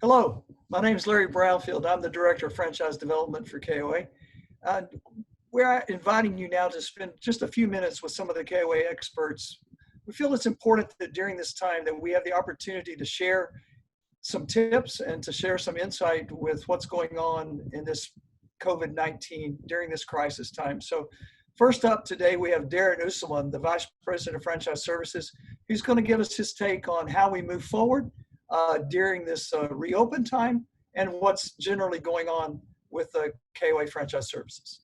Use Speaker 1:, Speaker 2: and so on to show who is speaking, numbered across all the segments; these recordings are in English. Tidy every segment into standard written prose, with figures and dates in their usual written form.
Speaker 1: Hello, my name is Larry Brownfield. I'm the Director of Franchise Development for KOA. We're inviting you now to spend just a few minutes with some of the KOA experts. We feel it's important that during this time that we have the opportunity to share some tips and to share some insight with what's going on in this COVID-19 during this crisis time. So first up today, we have Darin Uselman, the Vice President of Franchise Services, who's going to give us his take on how we move forward during this reopen time and what's generally going on with the KOA Franchise Services.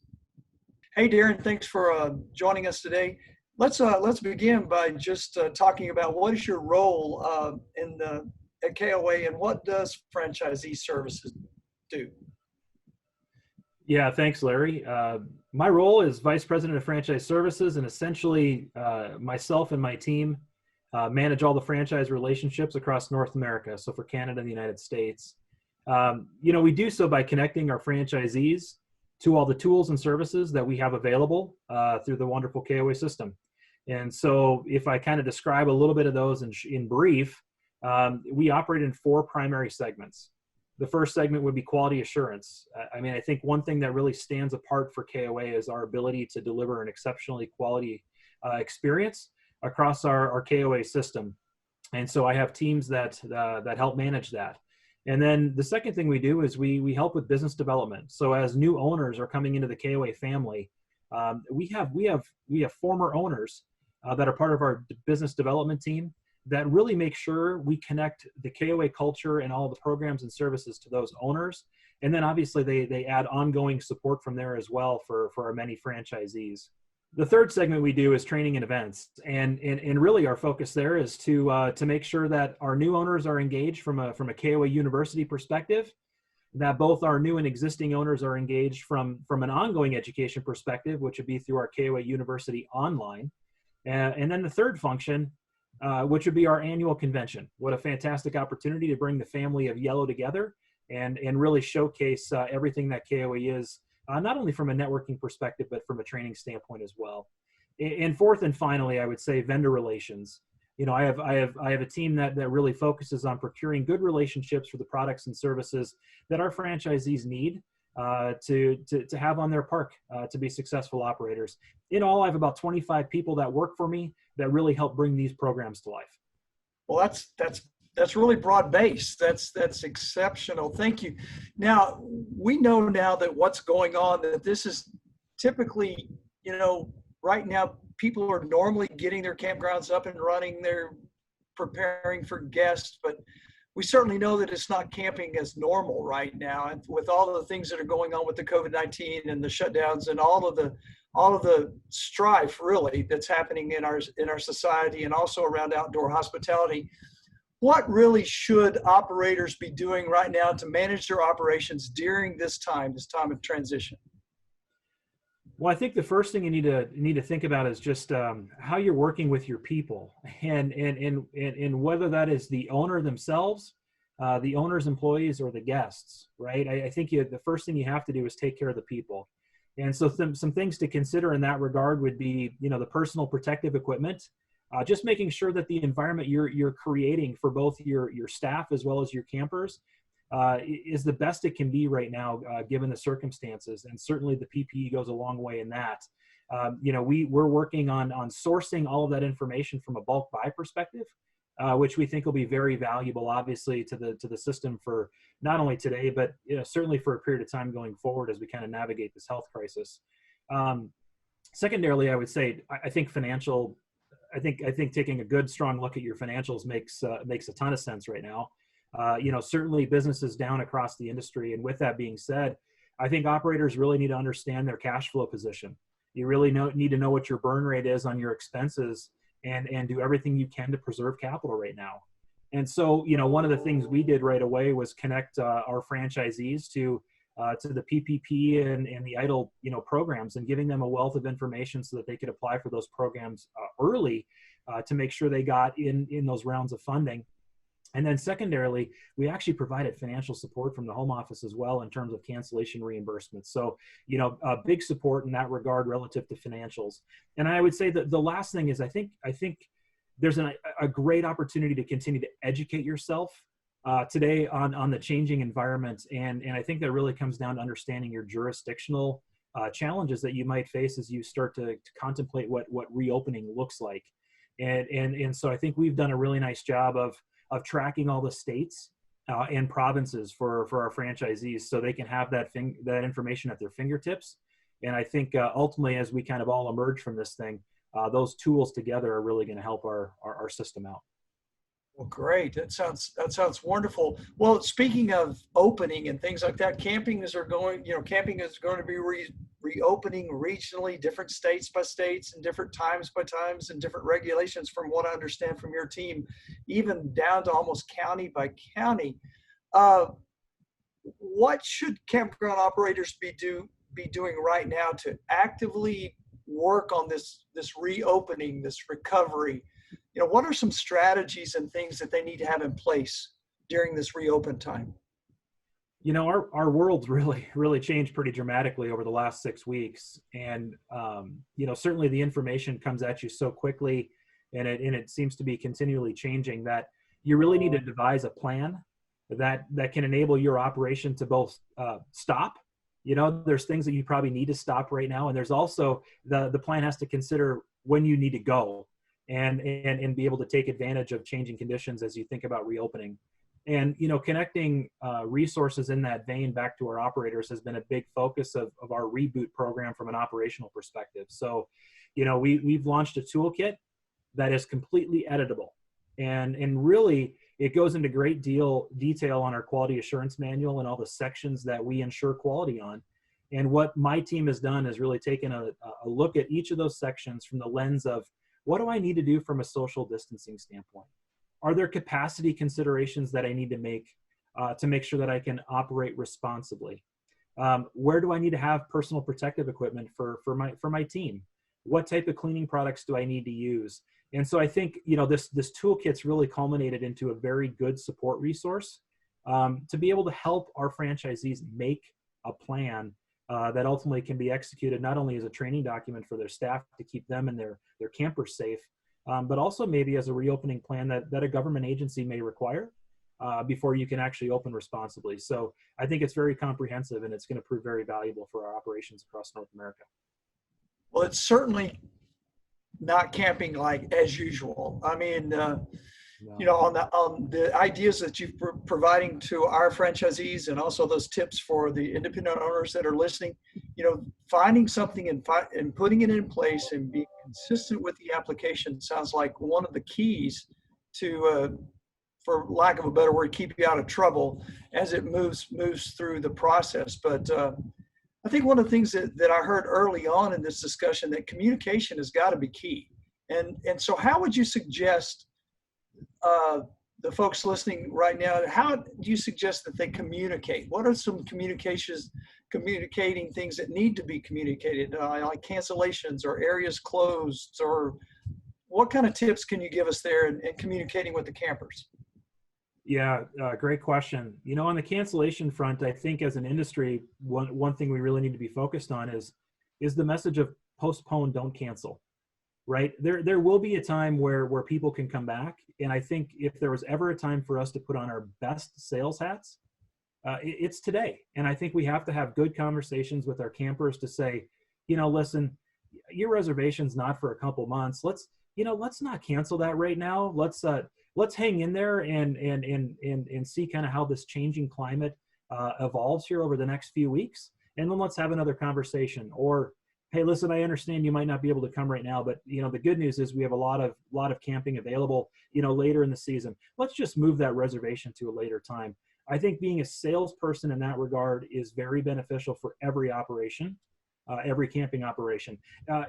Speaker 1: Hey, Darin, thanks for joining us today. Let's begin by just talking about what is your role at KOA and what does franchisee services do?
Speaker 2: Yeah, thanks, Larry. My role is Vice President of Franchise Services, and essentially myself and my team manage all the franchise relationships across North America, so for Canada and the United States. We do so by connecting our franchisees to all the tools and services that we have available through the wonderful KOA system. And so if I kind of describe a little bit of those in brief, we operate in 4 primary segments. The first segment would be quality assurance. I think one thing that really stands apart for KOA is our ability to deliver an exceptionally quality experience across our KOA system. And so I have teams that help manage that. And then the second thing we do is we help with business development. So as new owners are coming into the KOA family, we have former owners that are part of our business development team that really make sure we connect the KOA culture and all the programs and services to those owners. And then obviously they add ongoing support from there as well for our many franchisees. The third segment we do is training and events. And really our focus there is to make sure that our new owners are engaged from a KOA university perspective, that both our new and existing owners are engaged from an ongoing education perspective, which would be through our KOA University online. And then the third function, which would be our annual convention. What a fantastic opportunity to bring the family of Yellow together and really showcase everything that KOA is, not only from a networking perspective, but from a training standpoint as well. And fourth and finally, I would say vendor relations. I have a team that really focuses on procuring good relationships for the products and services that our franchisees need to have on their park to be successful operators. In all, I have about 25 people that work for me that really help bring these programs to life.
Speaker 1: Well, that's really broad-based. That's exceptional. Thank you. Now, we know now that what's going on, that this is typically, right now, people are normally getting their campgrounds up and running. They're preparing for guests, but we certainly know that it's not camping as normal right now. And with all of the things that are going on with the COVID-19 and the shutdowns and all of the strife really that's happening in our society and also around outdoor hospitality, what really should operators be doing right now to manage their operations during this time of transition?
Speaker 2: Well, I think the first thing you need to think about is just how you're working with your people, and whether that is the owner themselves, the owner's employees, or the guests, right? I think the first thing you have to do is take care of the people. And so some things to consider in that regard would be, the personal protective equipment, just making sure that the environment you're creating for both your staff as well as your campers is the best it can be right now, given the circumstances. And certainly the PPE goes a long way in that. We're working on sourcing all of that information from a bulk buy perspective, which we think will be very valuable, obviously, to the system for not only today, but certainly for a period of time going forward as we kind of navigate this health crisis. Secondarily, I would say I think taking a good, strong look at your financials makes a ton of sense right now. Certainly business is down across the industry. And with that being said, I think operators really need to understand their cash flow position. You really need to know what your burn rate is on your expenses and do everything you can to preserve capital right now. And so, one of the things we did right away was connect our franchisees to the PPP and the EIDL, programs, and giving them a wealth of information so that they could apply for those programs early to make sure they got in those rounds of funding. And then secondarily, we actually provided financial support from the home office as well in terms of cancellation reimbursements. So, a big support in that regard relative to financials. And I would say that the last thing is I think there's a great opportunity to continue to educate yourself today on the changing environment. And I think that really comes down to understanding your jurisdictional challenges that you might face as you start to contemplate what reopening looks like. And so I think we've done a really nice job of tracking all the states and provinces for our franchisees, so they can have that information at their fingertips. And I think ultimately, as we kind of all emerge from this thing, those tools together are really going to help our system out.
Speaker 1: Well, great. That sounds wonderful. Well, speaking of opening and things like that, camping is going to be reopening regionally, different states by states, and different times by times, and different regulations, from what I understand from your team, even down to almost county by county. What should campground operators be doing right now to actively work on this reopening, this recovery? What are some strategies and things that they need to have in place during this reopen time?
Speaker 2: Our world's really changed pretty dramatically over the last 6 weeks. And, certainly the information comes at you so quickly, and it seems to be continually changing, that you really need to devise a plan that can enable your operation to both stop. There's things that you probably need to stop right now. And there's also the plan has to consider when you need to go and be able to take advantage of changing conditions as you think about reopening. And, connecting resources in that vein back to our operators has been a big focus of our reboot program from an operational perspective. So, we've launched a toolkit that is completely editable, and really it goes into great detail on our quality assurance manual and all the sections that we ensure quality on. And what my team has done is really taken a look at each of those sections from the lens of, what do I need to do from a social distancing standpoint? Are there capacity considerations that I need to make sure that I can operate responsibly? Where do I need to have personal protective equipment for my team? What type of cleaning products do I need to use? And so I think this toolkit's really culminated into a very good support resource to be able to help our franchisees make a plan that ultimately can be executed not only as a training document for their staff to keep them and their campers safe, but also maybe as a reopening plan that a government agency may require before you can actually open responsibly. So I think it's very comprehensive, and it's going to prove very valuable for our operations across North America.
Speaker 1: Well, it's certainly not camping like as usual. I mean,
Speaker 2: No.
Speaker 1: on the ideas that you're providing to our franchisees, and also those tips for the independent owners that are listening, finding something and putting it in place and being consistent with the application sounds like one of the keys to, for lack of a better word, keep you out of trouble as it moves through the process. But I think one of the things that I heard early on in this discussion, that communication has got to be key. And so how would you suggest the folks listening right now, how do you suggest that they communicate? What are some communicating things that need to be communicated, like cancellations or areas closed, or what kind of tips can you give us there in communicating with the campers?
Speaker 2: Yeah, great question. On the cancellation front, I think as an industry, one thing we really need to be focused on is the message of postpone, don't cancel. Right? There will be a time where people can come back. And I think if there was ever a time for us to put on our best sales hats, it's today. And I think we have to have good conversations with our campers to say, listen, your reservation's not for a couple months. Let's not cancel that right now. Let's hang in there and see kind of how this changing climate evolves here over the next few weeks. And then let's have another conversation. Or, hey, listen, I understand you might not be able to come right now, but the good news is we have a lot of camping available, later in the season. Let's just move that reservation to a later time. I think being a salesperson in that regard is very beneficial for every operation, every camping operation.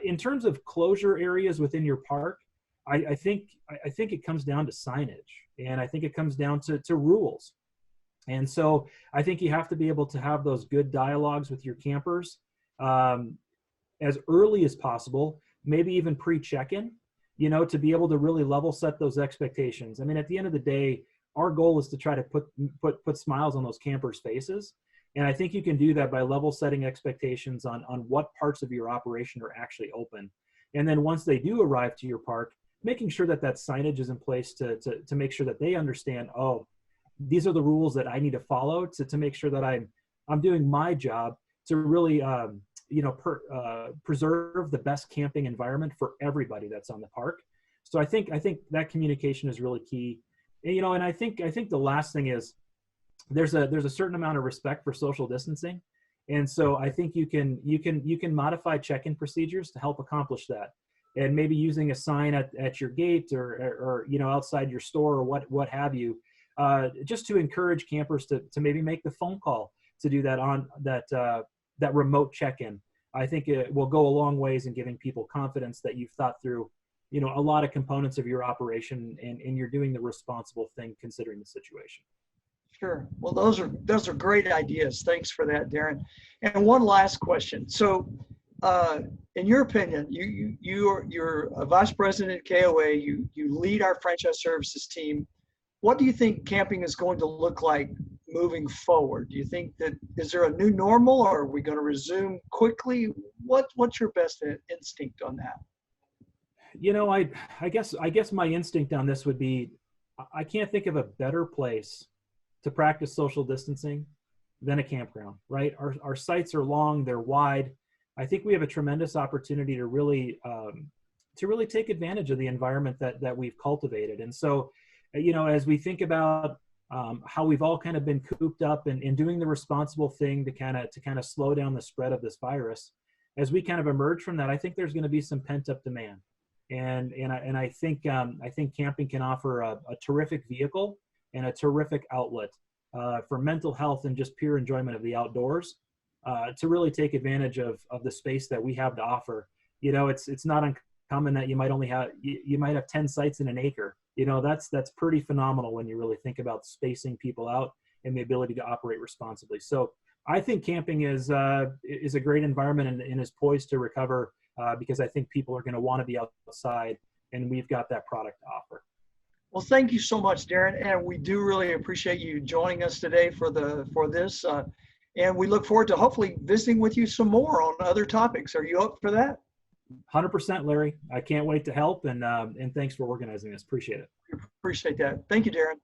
Speaker 2: In terms of closure areas within your park, I think it comes down to signage, and I think it comes down to rules. And so I think you have to be able to have those good dialogues with your campers as early as possible, maybe even pre-check-in, to be able to really level set those expectations. I mean, at the end of the day, our goal is to try to put smiles on those campers' faces. And I think you can do that by level setting expectations on what parts of your operation are actually open. And then once they do arrive to your park, making sure that signage is in place to make sure that they understand, these are the rules that I need to follow to make sure that I'm doing my job to really preserve the best camping environment for everybody that's on the park. So I think that communication is really key. And I think the last thing is there's a certain amount of respect for social distancing. And so I think you can modify check-in procedures to help accomplish that. And maybe using a sign at your gate or outside your store or what have you, just to encourage campers to maybe make the phone call to do that on that remote check-in. I think it will go a long ways in giving people confidence that you've thought through, a lot of components of your operation and you're doing the responsible thing considering the situation.
Speaker 1: Sure. Well, those are great ideas. Thanks for that, Darin. And one last question. So, in your opinion, you're a vice president at KOA. You lead our franchise services team. What do you think camping is going to look like moving forward? Do you think is there a new normal, or are we going to resume quickly? What's your best instinct on that?
Speaker 2: I guess my instinct on this would be, I can't think of a better place to practice social distancing than a campground, right? Our sites are long, they're wide. I think we have a tremendous opportunity to really take advantage of the environment that we've cultivated. And so, as we think about how we've all kind of been cooped up and doing the responsible thing to kind of slow down the spread of this virus, as we kind of emerge from that, I think there's going to be some pent-up demand. And I think camping can offer a terrific vehicle and a terrific outlet for mental health and just pure enjoyment of the outdoors, to really take advantage of the space that we have to offer. It's not uncommon that you might have 10 sites in an acre. That's pretty phenomenal when you really think about spacing people out and the ability to operate responsibly. So I think camping is a great environment and is poised to recover because I think people are going to want to be outside, and we've got that product to offer.
Speaker 1: Well, thank you so much, Darin, and we do really appreciate you joining us today for this, and we look forward to hopefully visiting with you some more on other topics. Are you up for that?
Speaker 2: 100%, Larry. I can't wait to help, and thanks for organizing this. Appreciate it.
Speaker 1: Appreciate that. Thank you, Darin.